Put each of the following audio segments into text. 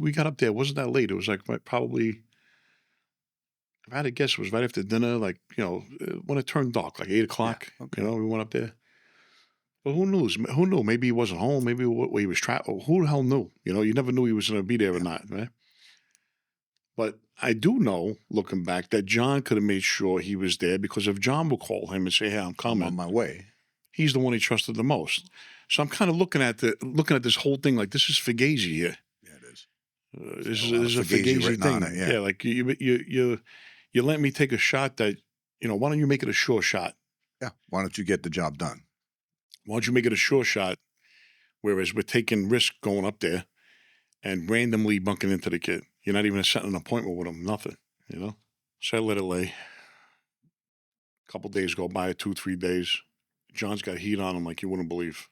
we got up there. It wasn't that late. It was like probably, if I had to guess, it was right after dinner, like, when it turned dark, like 8 Yeah. o'clock. Okay. We went up there. But who knows? Who knew? Maybe he wasn't home. Maybe he was trapped. Who the hell knew? You never knew he was going to be there or not, right? But I do know, looking back, that John could have made sure he was there, because if John would call him and say, "Hey, I'm coming," I'm on my way. he's the one he trusted the most. So I'm kind of looking at this whole thing like this is Fugazi here. Yeah, it is. This a lot is of a Fugazi Fugazi written thing. on it, yeah. Like you let me take a shot that, why don't you make it a sure shot? Yeah. Why don't you get the job done? Why don't you make it a sure shot? Whereas we're taking risk going up there and randomly bunking into the kid. You're not even setting an appointment with him, nothing, So I let it lay. A couple days go by, 2-3 days. John's got heat on him like you wouldn't believe.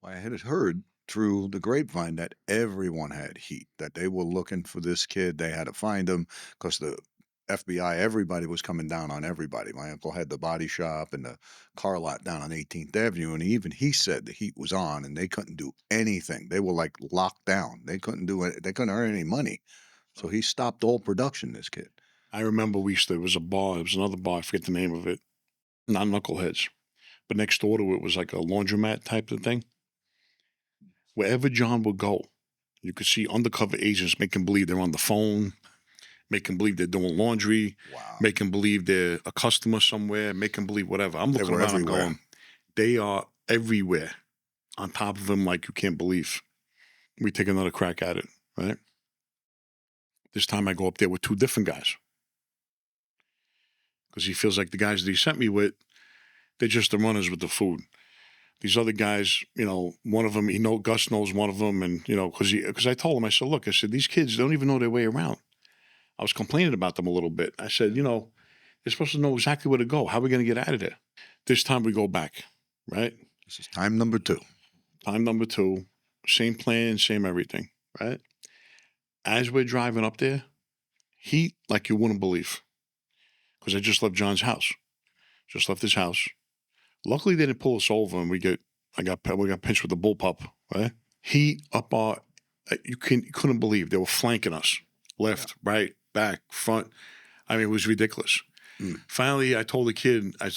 Well, I had heard through the grapevine that everyone had heat, that they were looking for this kid. They had to find him because the FBI, everybody was coming down on everybody. My uncle had the body shop and the car lot down on 18th Avenue, and even he said the heat was on and they couldn't do anything. They were like locked down. They couldn't do it. They couldn't earn any money. So he stopped all production, this kid. I remember there was a bar. It was another bar. I forget the name of it. Not Knuckleheads. But next door to it was like a laundromat type of thing. Wherever John would go, you could see undercover agents making believe they're on the phone, making believe they're doing laundry, Wow. making believe they're a customer somewhere, making believe whatever. I'm looking around and going, they are everywhere on top of him like you can't believe. We take another crack at it, right? This time I go up there with 2 different guys. Because he feels like the guys that he sent me with, they're just the runners with the food. These other guys, one of them, Gus knows one of them, and, because I told him, I said, look, these kids don't even know their way around. I was complaining about them a little bit. I said, they're supposed to know exactly where to go. How are we going to get out of there? This time we go back, right? This is time number 2. Time number 2, same plan, same everything, right? As we're driving up there, heat like you wouldn't believe. Because I just left John's house. Just left his house. Luckily, they didn't pull us over, and we got pinched with the bullpup, right? Heat up our, you couldn't believe they were flanking us, left, right, back, front. I mean, it was ridiculous. Finally, I told the kid, I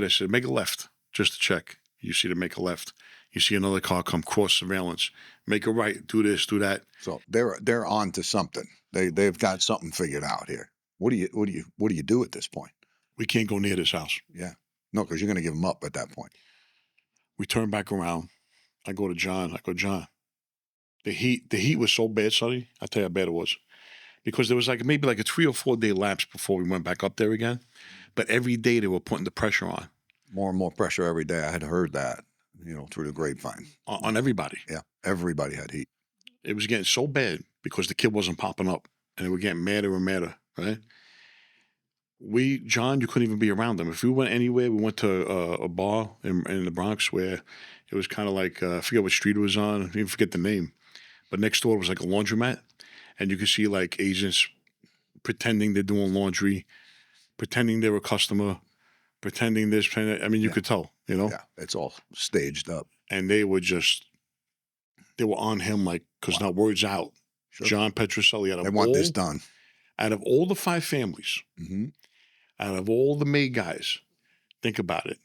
said, make a left just to check. You see to make a left. You see another car come cross surveillance. Make a right. Do this. Do that. So they're on to something. They've got something figured out here. What do you do at this point? We can't go near this house. Yeah. No, because you're going to give them up at that point. We turn back around. I go to John. John, the heat was so bad, Sonny. I'll tell you how bad it was. Because there was maybe a 3 or 4 day lapse before we went back up there again. But every day they were putting the pressure on. More and more pressure every day. I had heard that, through the grapevine. On everybody. Yeah. Everybody had heat. It was getting so bad because the kid wasn't popping up. And they were getting madder and madder, right? John, you couldn't even be around them. If we went anywhere, we went to a bar in the Bronx where it was kind of like, I forget what street it was on. I even forget the name. But next door was like a laundromat. And you could see agents pretending they're doing laundry, pretending they're a customer, pretending this. I mean, you could tell, Yeah, it's all staged up. And they were on him because now word's out. Sure. John Petroselli, they want this done. Out of all the 5 families, mm-hmm. out of all the maid guys, think about it.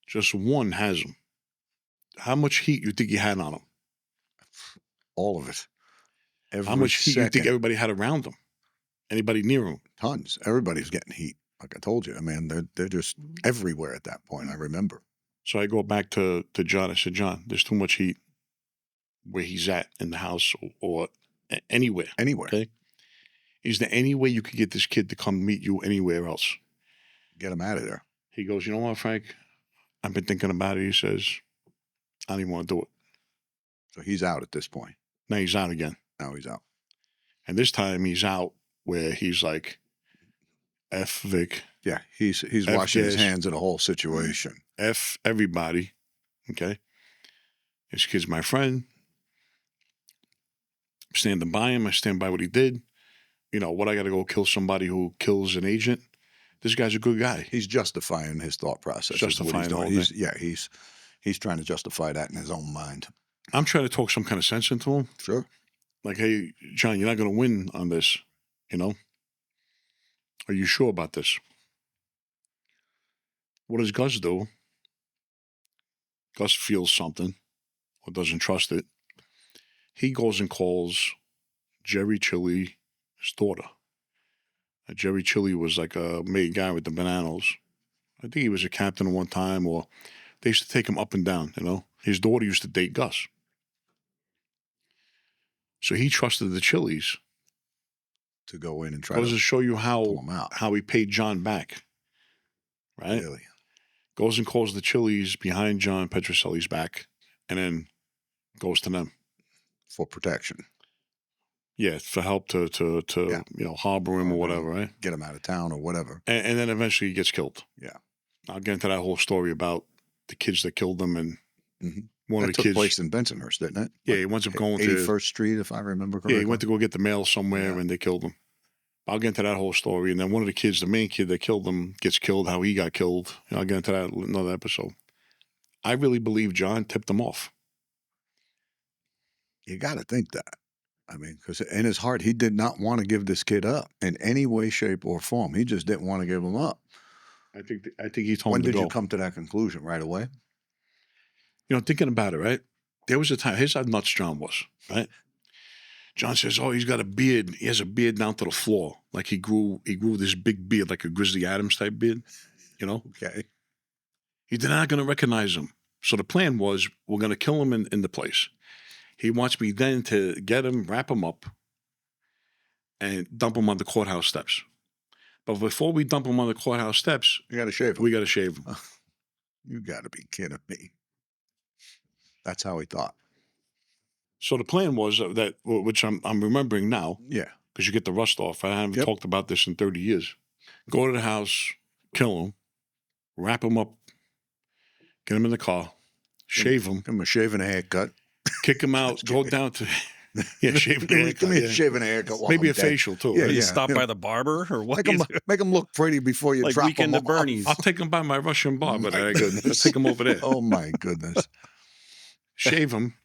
Just one has him. How much heat you think he had on him? All of it. How much heat you think everybody had around him? Anybody near him? Tons. Everybody's getting heat. Like I told you, I mean, they're just everywhere at that point. I remember. So I go back to John. I said, John, there's too much heat where he's at in the house or anywhere. Anywhere. Okay? Is there any way you could get this kid to come meet you anywhere else? Get him out of there. He goes, you know what, Frank? I've been thinking about it. He says, I don't even want to do it. So he's out at this point. Now he's out again. Now he's out. And this time he's out where he's like, F Vic. Yeah, he's washing his hands of the whole situation. F everybody. Okay? This kid's my friend. I'm standing by him. I stand by what he did. What I got to go kill somebody who kills an agent? This guy's a good guy. He's justifying his thought process. Justifying all that. He's trying to justify that in his own mind. I'm trying to talk some kind of sense into him. Sure. like, hey, John, you're not going to win on this, you know? Are you sure about this? What does Gus do? Gus feels something or doesn't trust it. He goes and calls Jerry Chili, his daughter. Jerry Chili was like a main guy with the bananas. I think he was a captain one time, or they used to take him up and down, you know? His daughter used to date Gus. So he trusted the Chilis. To go in and try Goes to show you pull him out. how he paid John back. Right? Really? Goes and calls the Chilis behind John Petrocelli's back, and then goes to them. For protection. Yeah, for help to harbor him or whatever, right? Get him out of town or whatever. And then eventually he gets killed. Yeah. I'll get into that whole story about the kids that killed him, and one of the took kids place in Bensonhurst, didn't it? Yeah, he winds up going to 81st Street, if I remember correctly. Yeah, he went to go get the mail somewhere, and they killed him. I'll get into that whole story, and then one of the kids, the main kid that killed him, gets killed. How he got killed. I'll get into that in another episode. I really believe John tipped him off. You got to think that. I mean, because in his heart, he did not want to give this kid up in any way, shape, or form. He just didn't want to give him up. I think he told When him to did go. you come to that conclusion? Right away? You know, thinking about it, right? There was a time. Here's how nuts John was, right? John says, "Oh, he's got a beard. He has a beard down to the floor, like he grew this big beard, like a Grizzly Adams type beard." You know? Okay. They're not going to recognize him. So the plan was, we're going to kill him in the place. He wants me then to get him, wrap him up, and dump him on the courthouse steps. But before we dump him on the courthouse steps, You got to shave him. we got to shave him. You got to be kidding me. That's how he thought. So the plan was that, which I'm remembering now, Yeah. because you get the rust off. I haven't talked about this in 30 years. Go to the house, kill him, wrap him up, get him in the car, shave him, Give him a shave and a haircut. kick him out, go down to shave Give me a shave and a haircut. While maybe I'm a dead. facial too. Yeah, right? You yeah. stop by the barber or what? Make him look pretty before you Like drop Weekend him at Bernie's. I'll take him by my Russian barber. My Let's goodness. take him over there. Oh my goodness. Shave him,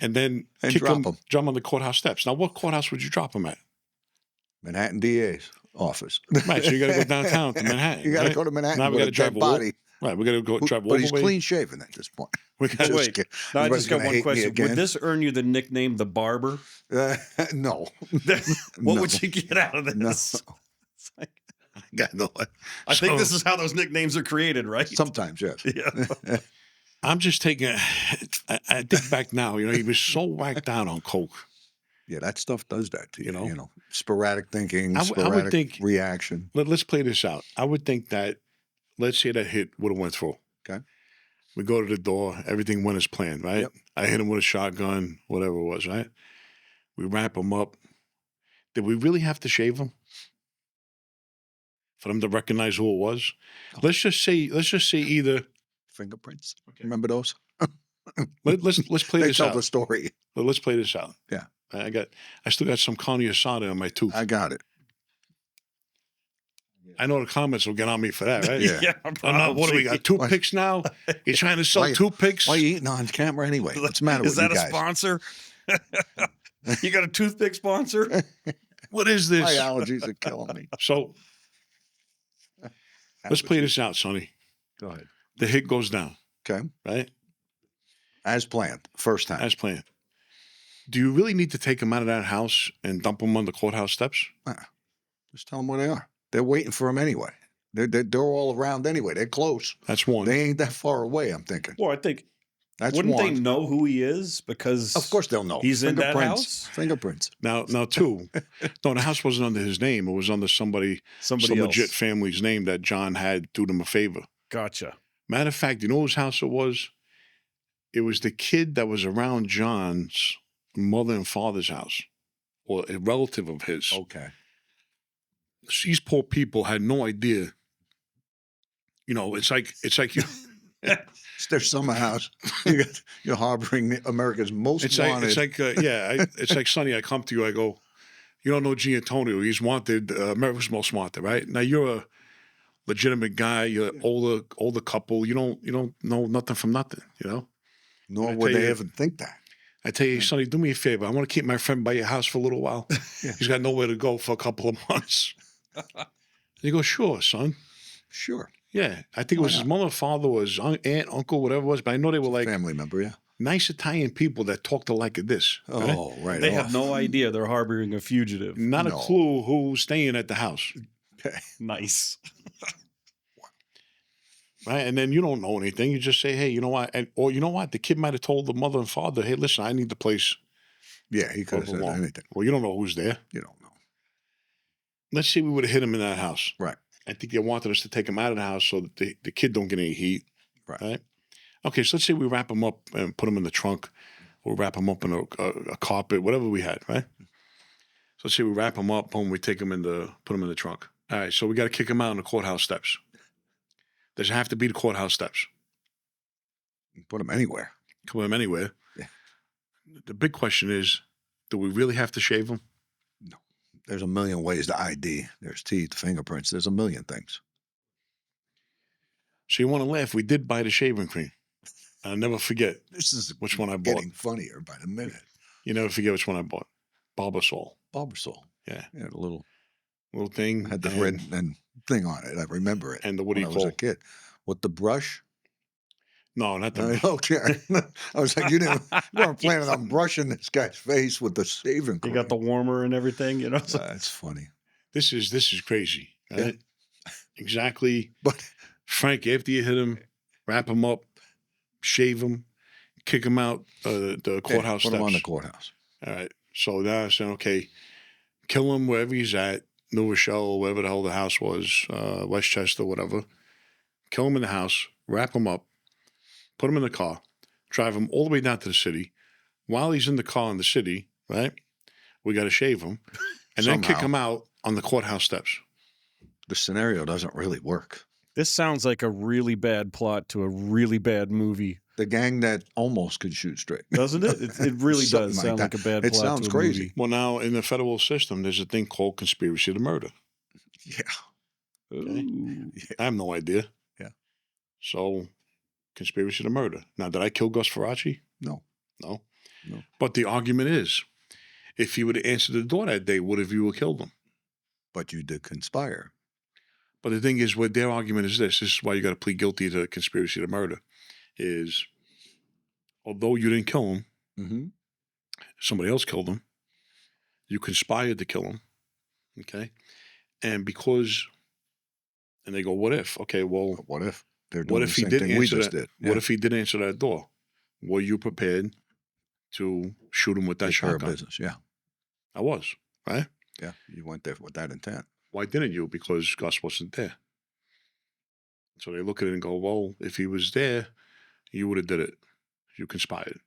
and then And kick drop him, him. jump on the courthouse steps. Now, what courthouse would you drop him at? Manhattan DA's office. Right, so you got to go downtown to Manhattan. You got to right? go to Manhattan. Now we with got to a drive dead body. Right, we got to go drive all But the he's way. clean shaven at this point. We got So wait, no, I Everybody's just got gonna one hate me question. again. Would this earn you the nickname the Barber? No. What No. would you get out of this? No. It's like, got no. I think So- this is how those nicknames are created, right? Sometimes, yes. Yeah. I'm just taking. I think back now. You know, he was so whacked out on coke. Yeah, that stuff does that to you. You know? You know, sporadic thinking, I would sporadic think- reaction. Let's play this out. I would think that, let's say that hit would have went through. Okay. We go to the door. Everything went as planned, right? Yep. I hit him with a shotgun, whatever it was, right? We wrap him up. Did we really have to shave him for them to recognize who it was? Let's just say either. Fingerprints. Remember those? Let's play They this tell out. the story. Let's play this out. Yeah. I still got some carne asada in my tooth. I got it. I know the comments will get on me for that, right? Yeah. What do we got? Toothpicks now? You trying to sell Why- toothpicks? Why are you eating on camera anyway? What's the matter Is with that you a guys? sponsor? You got a toothpick sponsor? What is My this? allergies are killing me. So let's play this out, Sonny. Go ahead. The hit goes down, Okay. right? As planned. First time. As planned. Do you really need to take him out of that house and dump him on the courthouse steps? Just tell them where they are. They're waiting for him anyway. They're all around anyway. They're close. That's one. They ain't that far away, I'm thinking. Well, I think, That's wouldn't one. they know who he is? Because Of course they'll know. He's in that Fingerprints. house? Fingerprints. Now, two. No, the house wasn't under his name. It was under some somebody else. legit family's name that John had do them a favor. Gotcha. Matter of fact, you know whose house it was? It was the kid that was around John's mother and father's house, or a relative of his. Okay. These poor people had no idea. You know, it's like you. It's their summer house. You're harboring America's most It's wanted. it's like Sonny. I come to you. I go, you don't know Giantonio. He's wanted. America's most wanted, right? Now you're a legitimate guy. You're an older couple. You don't know nothing from nothing. You know. Nor I would tell they you- ever think that. I tell you, Sonny, do me a favor. I want to keep my friend by your house for a little while. Yeah. He's got nowhere to go for a couple of months. You go, sure, son. Sure. Yeah. I think it Why was his not? mother, father, or his aunt, uncle, whatever it was. But I know they were like Family member, yeah. nice Italian people that talked like this. Right? Oh, right. They have off. no idea they're harboring a fugitive. Not a No. clue who's staying at the house. Okay. Nice. Right. And then you don't know anything. You just say, hey, you know what? Or you know what? The kid might have told the mother and father, hey, listen, I need the place. Yeah, he could have said along. anything. Well, you don't know who's there. You don't know. Let's say we would have hit him in that house. Right. I think they wanted us to take him out of the house so that the kid don't get any heat. Right. Okay, so let's say we wrap him up and put him in the trunk, or wrap him up in a carpet, whatever we had, right? So let's say we wrap him up, boom, we take him put him in the trunk. All right, so we got to kick him out on the courthouse steps. Does it have to be the courthouse steps? Put him anywhere. Come him anywhere. Yeah. The big question is, do we really have to shave him? No. There's a million ways to ID. There's teeth, fingerprints. There's a million things. So you want to laugh? We did buy the shaving cream. I'll never forget This is which one I bought. getting funnier by the minute. You never forget which one I bought. Barbasol. Barbasol. Yeah. Yeah, the little thing. had the and, red and thing on it. I remember it. And the what do you when I was call? a kid. With the brush. No, not the. Okay. I was like, you weren't planning on brushing this guy's face with the shaving You cream. got the warmer and everything, you know. So That's funny. This is crazy. Right? Yeah. Exactly. But Frank, after you hit him, wrap him up, shave him, kick him out the courthouse put steps. him on the courthouse. All right. So now I said, okay, kill him wherever he's at, New Rochelle, wherever the hell the house was, Westchester, whatever. Kill him in the house, wrap him up, put him in the car, drive him all the way down to the city. While he's in the car in the city, right, we got to shave him and then kick Somehow. him out on the courthouse steps. The scenario doesn't really work. this sounds like a really bad plot to a really bad movie, The gang that almost could shoot straight. doesn't it? It really Something does like sound that. like a bad It plot sounds to a crazy. movie. Well, now in the federal system, there's a thing called conspiracy to murder. Yeah. Ooh. I have no idea. Yeah. So, conspiracy to murder. Now, did I kill Gus Faraci? No. No. No. But the argument is, if he would have answered the door that day, would have you have killed him? But you did conspire. But the thing is, what their argument is this is why you got to plead guilty to conspiracy to murder, is although you didn't kill him, Mm-hmm. somebody else killed him, you conspired to kill him, okay? And because, and they go, what if? Okay, well, But what if they're doing what the if he same did thing we answer just that? did? What if he did answer that door? Were you prepared to shoot him with that Take care of shotgun? business? Yeah. I was, right? Yeah. You went there with that intent. Why didn't you? Because Gus wasn't there. So they look at it and go, well, if he was there, you would have did it. You conspired.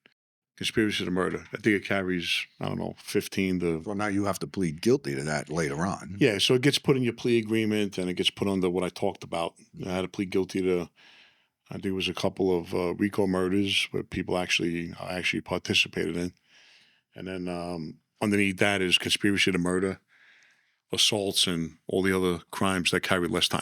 Conspiracy to murder. I think it carries, I don't know, 15 to... Well, now you have to plead guilty to that later on. Yeah, so it gets put in your plea agreement and it gets put under what I talked about. I had to plead guilty to, I think it was a couple of RICO murders where people actually participated in. And then underneath that is conspiracy to murder, assaults, and all the other crimes that carry less time.